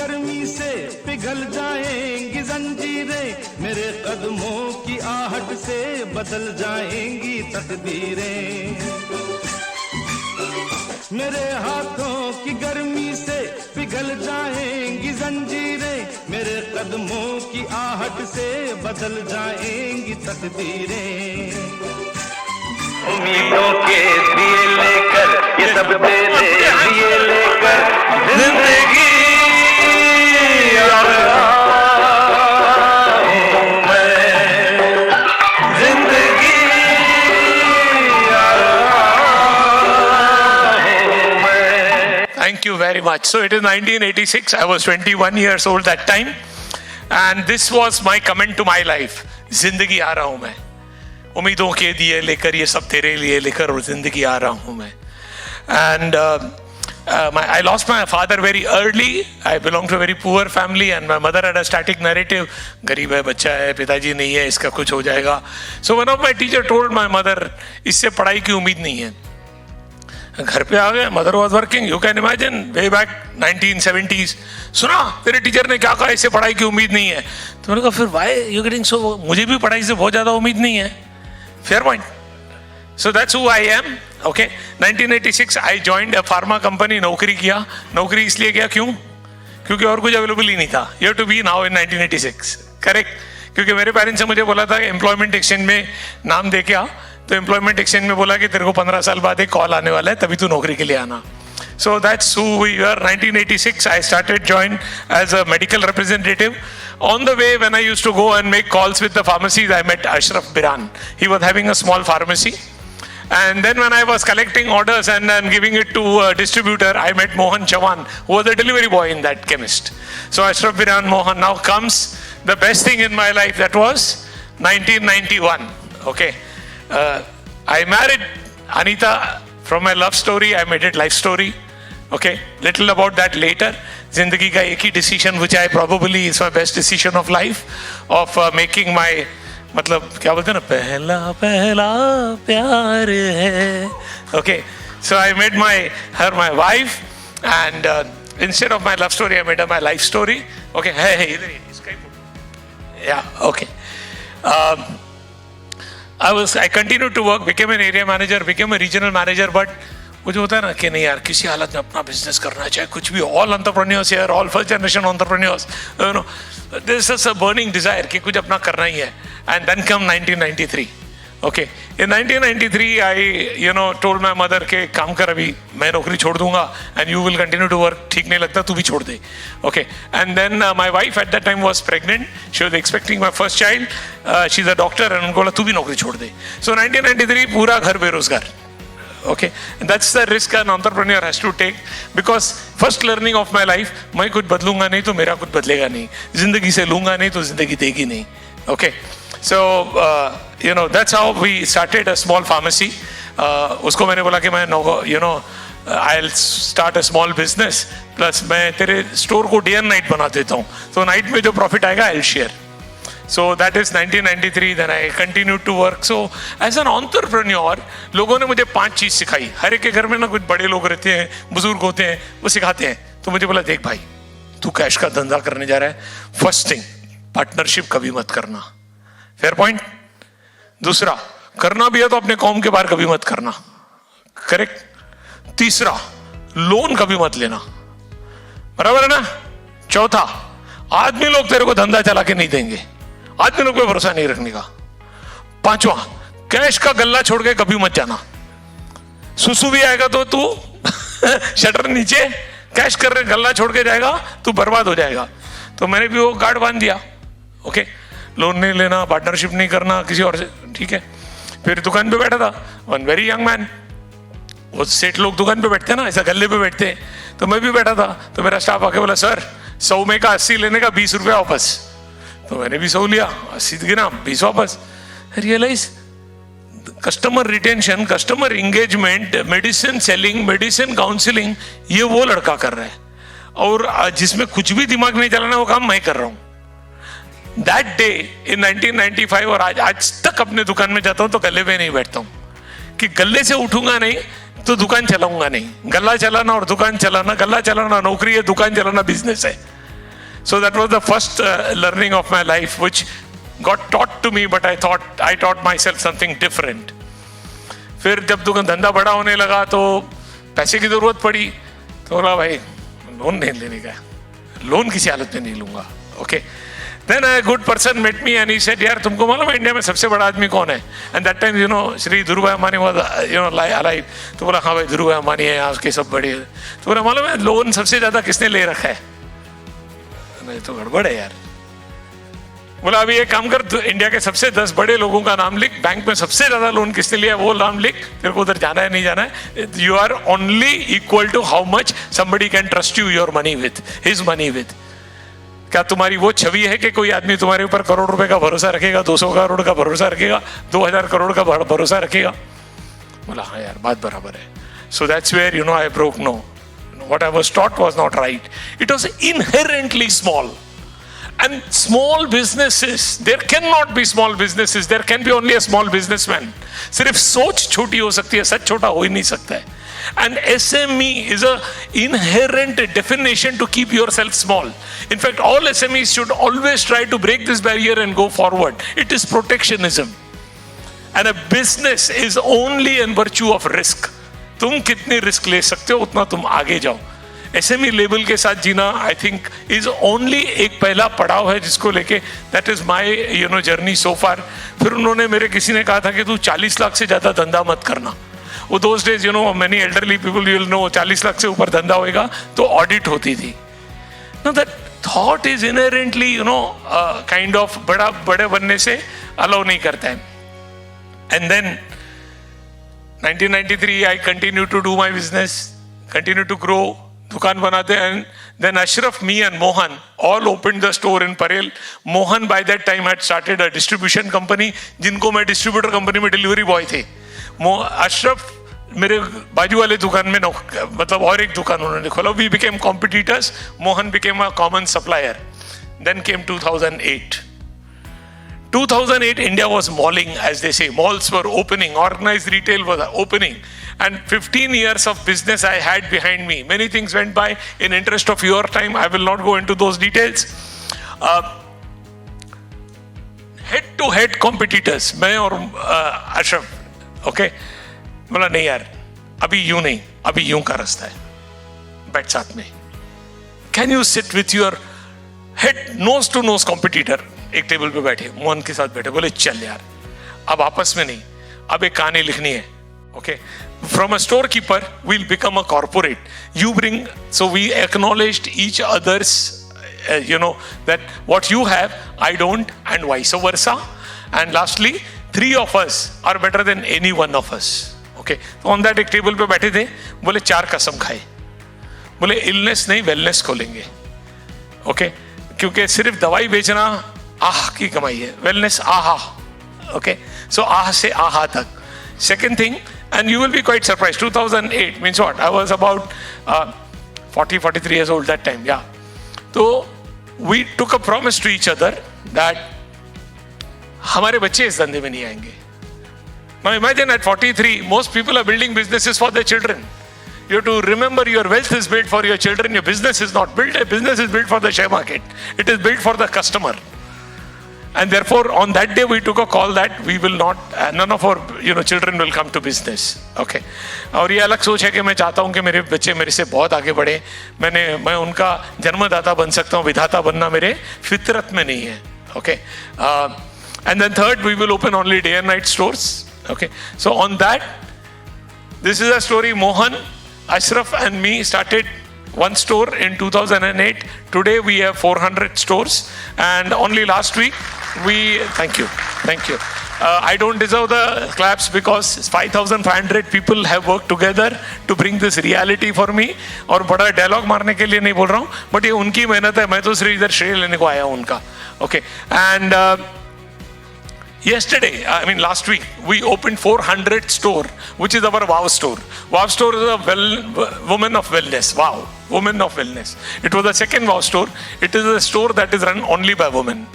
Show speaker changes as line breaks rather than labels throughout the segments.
गर्मी से पिघल जाएंगी जंजीरें, मेरे कदमों की आहट से बदल जाएंगी तकदीरें। मेरे हाथों की गर्मी से पिघल जाएंगी जंजीरें, मेरे कदमों की आहट से बदल जाएंगी तकदीरें। उम्मीदों के दिए लेकर, ये सब तेरे दिए लेकर जिंदगी
Thank you very much. So it is 1986. I was 21 years old that time. And this was my comment to my life. जिंदगी आ रहा हूं मैं, उम्मीदों के दिए लेकर, ये सब तेरे लिए लेकर, और जिंदगी आ रहा हूं मैं. And I lost my father very early. I belong to a very poor family and my mother had a static narrative. गरीब है, बच्चा है, पिताजी नहीं है, इसका कुछ हो जाएगा. So one of my teacher told my mother, इससे पढ़ाई की उम्मीद नहीं है. घर पे आ गए, mother was working, you can imagine, way back 1970s. सुना तेरे टीचर ने क्या कहा, इससे पढ़ाई की उम्मीद नहीं है. तो मैंने कहा फिर वाई यू गेटिंग सो, मुझे भी पढ़ाई से बहुत ज़्यादा उम्मीद नहीं है. Fair point. So that's who I am. Okay, 1986 I joined a pharma company. नौकरी किया. नौकरी इसलिए किया, क्यों? क्योंकि और कुछ अवेलेबल ही नहीं था. You have to be now in 1986. Correct. क्योंकि मेरे पेरेंट्स ने मुझे बोला था कि एम्प्लॉयमेंट एक्सचेंज में नाम दे के आ. तो एम्प्लॉयमेंट एक्सचेंज में बोला कि तेरे को 15 साल बाद एक कॉल आने वाला है, तभी तू नौकरी के लिए आना. So that's who we were. 1986 I started join as a medical representative. On the way, when I used to go and make calls with the pharmacies, I met Ashraf Biran. He was having a small pharmacy. And then when I was collecting orders and giving it to a distributor, I met Mohan Chavan, who was a delivery boy in that chemist. So Ashraf Biran, Mohan. Now comes the best thing in my life. That was 1991. Okay. I married Anita from my love story. I made it life story. Okay, little about that later. Zindagi ka ek hi decision which I probably is my best decision of life, of making my, मतलब क्या बोलते हैं ना, पहला पहला प्यार है. Okay, so I made her my wife, and instead of my love story, I made her my life story. Okay, hey, इधर ही, इसका ही photo. Yeah, okay. I continued to work, became an area manager, became a regional manager, but मुझे होता है ना कि नहीं यार, किसी हालत में अपना बिजनेस करना चाहिए, कुछ भी. All entrepreneurs here, all first generation entrepreneurs, you know, there is such a burning desire कि कुछ अपना करना ही है. And then come 1993. Okay, in 1993 I told my mother के काम कर, अभी मैं नौकरी छोड़ दूंगा and you will continue to work. ठीक नहीं लगता, तू भी छोड़ दे. Okay, and then my wife at that time was pregnant. She was expecting my first child. She is a doctor and उनको बोला तू भी नौकरी छोड़ दे. सो 1993 पूरा घर बेरोजगार. Okay, and that's the risk an entrepreneur has to take, because first learning of my life, मैं कुछ बदलूंगा नहीं तो मेरा कुछ बदलेगा नहीं, जिंदगी से लूंगा नहीं तो जिंदगी देगी नहीं. Okay, so that's how we started a small pharmacy. उसको मैंने बोला कि मैं I'll start a small business, plus मैं तेरे स्टोर को डे एंड नाइट बना देता हूँ, तो नाइट में जो प्रॉफिट आएगा I'll share. So that is 1993. Then I continued to work. So as an entrepreneur, लोगों ने मुझे 5 चीज सिखाई. हर एक के घर में ना कुछ बड़े लोग रहते हैं, बुजुर्ग होते हैं, वो सिखाते हैं. तो मुझे बोला, देख भाई, तू कैश का धंधा करने जा रहा है, फर्स्ट थिंग पार्टनरशिप कभी मत करना. Fair point. दूसरा, करना भी है तो अपने कौम के बाहर कभी मत करना. करेक्ट. तीसरा, लोन कभी मत लेना. बराबर है ना. चौथा, आदमी लोग तेरे को धंधा चला के नहीं देंगे, आदमी लोग पे भरोसा नहीं रखने का. पांचवा, कैश का गल्ला छोड़ के कभी मत जाना. सुसु भी आएगा तो तू शटर नीचे कैश कर रहे, गल्ला छोड़ के जाएगा, तू बर्बाद हो जाएगा. तो मैंने भी वो गार्ड बांध दिया. ओके, लोन नहीं लेना, पार्टनरशिप नहीं करना किसी और से. ठीक है. फिर दुकान पे बैठा था, वन वेरी यंग मैन. वो सेठ लोग दुकान पे बैठते हैं ना, ऐसा गल्ले पे बैठते हैं. तो मैं भी बैठा था. तो मेरा स्टाफ आके बोला, सर 100 में का 80 लेने का 20 रुपया वापस. तो मैंने भी 100 लिया, 80 गिना, 20 वापस. Realise customer retention, customer engagement, medicine selling, medicine counselling, ये वो लड़का कर रहा है, और जिसमें कुछ भी दिमाग नहीं चलाना वो काम मैं कर रहा हूं. दैट डे इन 1995, और आज तक अपने दुकान में जाता हूं तो गले पे नहीं बैठता हूं, कि गले से उठूंगा नहीं तो दुकान चलाऊंगा नहीं. गला चलाना और दुकान चलाना, गला चलाना नौकरी है, दुकान चलाना बिजनेस है. So that was the first learning of my life, which got taught to me, but I taught myself something different. फिर जब दुकान धंधा बड़ा होने लगा तो पैसे की जरूरत पड़ी, तो बोला भाई लोन नहीं लेने का, लोन किसी हालत में नहीं लूंगा. Okay. Then a good person met me and he said, यार तुमको मालूम है इंडिया में सबसे बड़ा आदमी कौन है? And that time Shri Dhirubhai Ambani was alive. तो बोला हाँ भाई धीरूभाई अंबानी है, उसके सब बड़े. तो बोला मालूम है लोन सबसे ज्यादा किसने ले रखा है? नहीं तो गड़बड़ है यार. बोला अभी एक काम कर, इंडिया के सबसे 10 बड़े लोगों का नाम लिख, बैंक में सबसे ज्यादा लोन किसने लिया वो नाम लिख, तेरे को उधर जाना है नहीं जाना है. You are only equal to how much somebody can trust you your money with, his money with. क्या तुम्हारी वो छवि है कि कोई आदमी तुम्हारे ऊपर करोड़ रुपए का भरोसा रखेगा, 200 करोड़ का भरोसा रखेगा, 2000 करोड़ का भरोसा रखेगा? बोला हाँ यार बात बराबर है. So that's where I broke no. What I was taught was not right. It was inherently small. And small businesses, there cannot be small businesses, there can be only a small businessman. सिर्फ सोच छोटी हो सकती है, सच छोटा हो ही नहीं सकता है. And SME is a inherent definition to keep yourself small. In fact, all SMEs should always try to break this barrier and go forward. It is protectionism. And a business is only in virtue of risk. तुम कितनी risk ले सकते हो उतना तुम आगे जाओ. SME level के साथ जीना आई थिंक इज ओनली एक पहला पड़ाव है जिसको लेके that is my journey so far. फिर उन्होंने मेरे किसी ने कहा था कि तू 40 लाख से ज्यादा धंधा मत करना. वो those days many elderly people you will know 40 lakh से ऊपर धंधा होएगा तो ऑडिट होती थी. No that thought is inherently kind of बड़े बनने से अलाउ नहीं करता है. And then 1993 I continued to do my business, continued to grow. दुकान बनाते and then Ashraf, me and Mohan all opened the store in Parel. Mohan by that time had started a distribution company जिनको मैं distributor company में delivery boy थे. Ashraf मेरे बाजू वाले दुकान में मतलब और एक दुकान उन्होंने खोला. We became competitors. Mohan became a common supplier. Then came 2008. 2008 India was malling, as they say. Malls were opening, organized retail was opening, and 15 years of business I had behind me. Many things went by. In interest of your time, I will not go into those details. Head to head competitors, मैं और Ashraf. Okay. बोला नहीं यार अभी यूं नहीं, अभी यूं का रास्ता है, बैठ साथ में. Can you sit with your head nose to nose competitor? एक टेबल पे बैठे, मोहन के साथ बैठे, बोले चल यार अब आपस में नहीं, अब एक कहानी लिखनी है. Okay. From a store keeper will become a corporate. You bring, so we acknowledged each others that what you have I don't, and vice versa. And lastly 3 of us are better than any one of us. Okay. तो on that एक table पे बैठे थे, बोले 4 कसम खाए, बोले illness नहीं वेलनेस खोलेंगे. ओके. क्योंकि सिर्फ दवाई बेचना आह की कमाई है, वेलनेस आहा. ओके. सो आह से आहा तक. Second thing, and you will be quite surprised, 2008 means what? I was about 43 years old that time. Yeah. So we took a promise to each other that हमारे बच्चे इस धंधे में नहीं आएंगे. Now imagine at 43 most people are building businesses for their children. You have to remember your wealth is built for your children. Your business is not built. A business is built for the share market. It is built for the customer. And therefore, on that day, we took a call that we will not, none of our children will come to business. Okay. और ये अलग सोच है कि मैं चाहता हूँ कि मेरे बच्चे मेरे से बहुत आगे बढ़े. मैं उनका जन्मदाता बन सकता हूँ, विधाता बनना मेरे फितरत में नहीं है. Okay. And then third, we will open only day and night stores. Okay. So on that, this is a story. Mohan, Ashraf and me started one store in 2008. Today we have 400 stores, and only last week thank you. I don't deserve the claps because 5,500 people have worked together to bring this reality for me. और बड़ा dialogue मारने के लिए नहीं बोल रहा हूँ, but ये उनकी मेहनत है, मैं तो सिर्फ इधर श्रेय लेने को आया हूँ उनका. Okay. And yesterday, last week, we opened 400 store, which is our Wow store. Wow store is a woman of wellness. Wow, woman of wellness. It was the second Wow store. It is a store that is run only by women.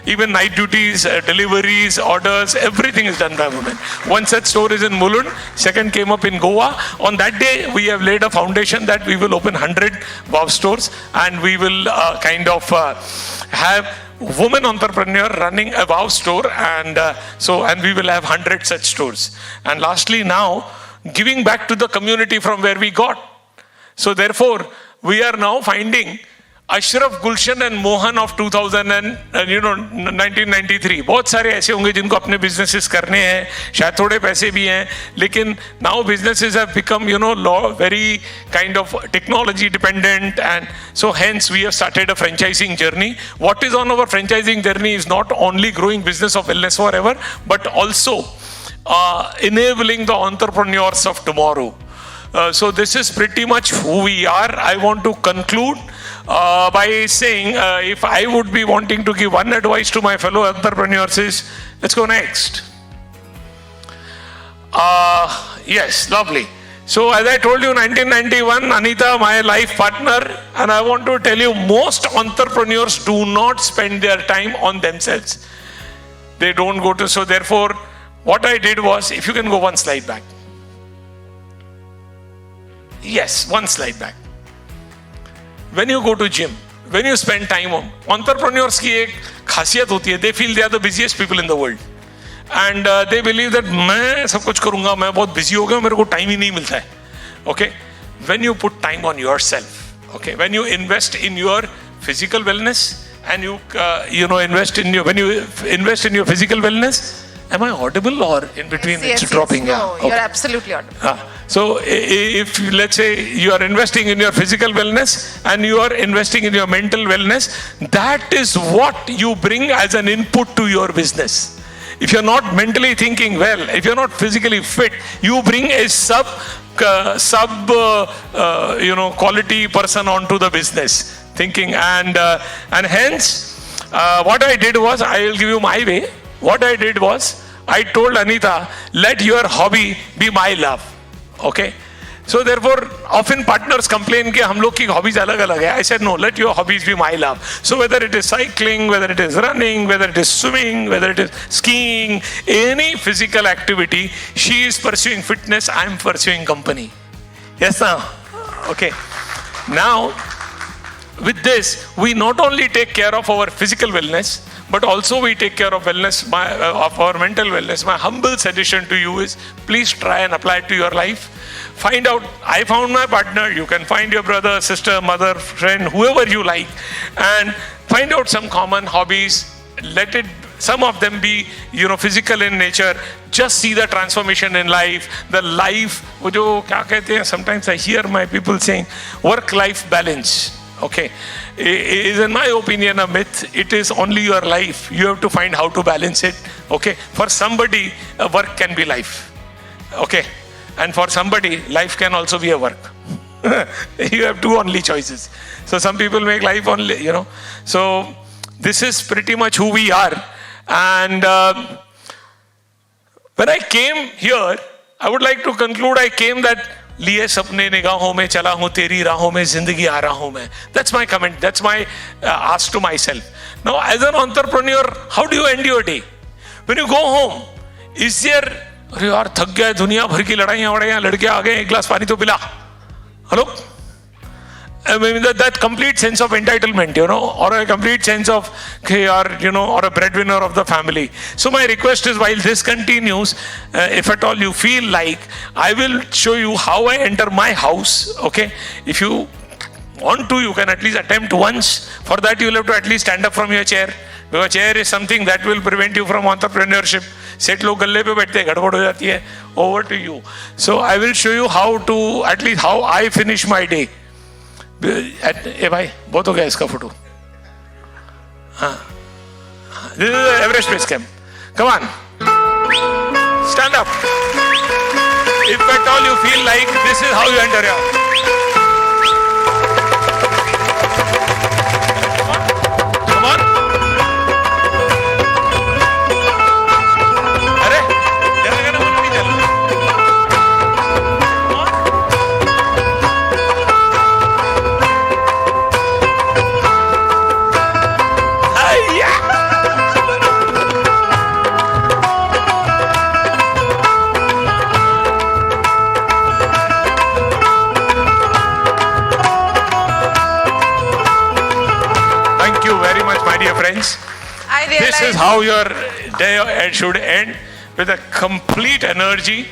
Even night duties, deliveries, orders, everything is done by women. One such store is in Mulund, second came up in Goa. On that day, we have laid a foundation that we will open 100 Wow stores, and we will have women entrepreneur running a Wow store, and we will have 100 such stores. And lastly, now giving back to the community from where we got. So therefore, we are now finding Ashraf, Gulshan and Mohan of 1993. बहुत सारे ऐसे होंगे जिनको अपने businesses करने हैं, शायद थोड़े पैसे भी हैं, लेकिन now businesses have become, very kind of technology dependent, and so hence we have started a franchising journey. What is on our franchising journey is not only growing business of Wellness Forever, but also enabling the entrepreneurs of tomorrow. So this is pretty much who we are. I want to conclude by saying, if I would be wanting to give one advice to my fellow entrepreneurs is, let's go next. Yes, lovely. So as I told you, 1991, Anita, my life partner, and I want to tell you, most entrepreneurs do not spend their time on themselves. They don't go to, so therefore, what I did was, if you can go one slide back. Yes, one slide back. When you go to gym, when you spend time on, entrepreneurs की एक खासियत होती है, they feel they are the busiest people in the world, and they believe that मैं सब कुछ करूँगा, मैं बहुत busy हो गया, मेरे को time ही नहीं मिलता है. Okay, when you put time on yourself, okay, when you invest in your physical wellness, and you invest in your, when you invest in your physical wellness. Am I audible or in between
yes,
it's dropping?
No,
yeah. Okay.
You're absolutely audible.
So if let's say you are investing in your physical wellness and you are investing in your mental wellness, that is what you bring as an input to your business. If you're not mentally thinking well, if you're not physically fit, you bring a sub quality person onto the business thinking, and hence what I did was, I will give you my way. What I did was, I told Anita, let your hobby be my love. Okay? So therefore, often partners complain कि हम लोग की hobbies अलग-अलग है. I said, no, let your hobbies be my love. So whether it is cycling, whether it is running, whether it is swimming, whether it is skiing, any physical activity, she is pursuing fitness, I am pursuing company. Yes, sir? Okay. Now, with this, we not only take care of our physical wellness, but also we take care of wellness, of our mental wellness. My humble suggestion to you is, please try and apply it to your life. Find out, I found my partner, you can find your brother, sister, mother, friend, whoever you like, and find out some common hobbies. Let it, some of them be, physical in nature. Just see the transformation in life. The life, wo jo kya kehte hain, sometimes I hear my people saying, work-life balance. Okay, is in my opinion a myth. It is only your life. You have to find how to balance it. Okay, for somebody, work can be life. Okay, and for somebody, life can also be a work. You have two only choices. So some people make life only, So this is pretty much who we are. And when I came here, I would like to conclude, I came that लिए सपने निगाहों में चला हूं तेरी राहों में जिंदगी आ रहा हूं मैं. That's my comment. That's my ask to myself. Now, as an entrepreneur, how do you end your day? When you go home, is there, अरे यार थक गया, दुनिया भर की लड़ाइयां वड़ाइयां, लड़के आ गए, एक गिलास पानी तो पिला. Hello? I mean, that complete sense of entitlement, or a complete sense of, or a breadwinner of the family. So my request is, while this continues, if at all you feel like, I will show you how I enter my house, okay? If you want to, you can at least attempt once. For that, you will have to at least stand up from your chair. Because chair is something that will prevent you from entrepreneurship. Set log galle pe baithte, gadbad ho jati hai. Over to you. So I will show you how to, at least how I finish my day. ए भाई बहुत हो गया इसका photo. हाँ, this is the Everest Base Camp. Come on, stand up. If at all you feel like this is how you enter your. Come on. अरे जरा जरा मत नहीं चलो. friends.
I
This is
realize
how your day should end, with a complete energy.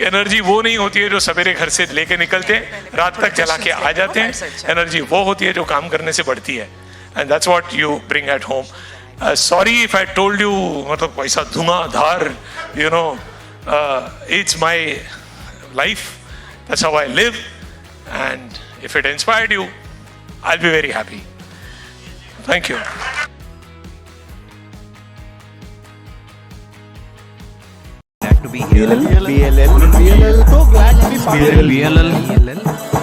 Energy वो नहीं होती है जो सवेरे घर से लेके निकलते हैं, रात तक चला के आ जाते हैं. एनर्जी वो होती है जो काम करने से बढ़ती है. And that's what you bring at home. Sorry if I told you, मतलब पैसा धुआंधार, you know, it's my life, that's how I live, and if it inspired you, I will be very happy. Thank you.
BLL. So glad to be part of
BLL.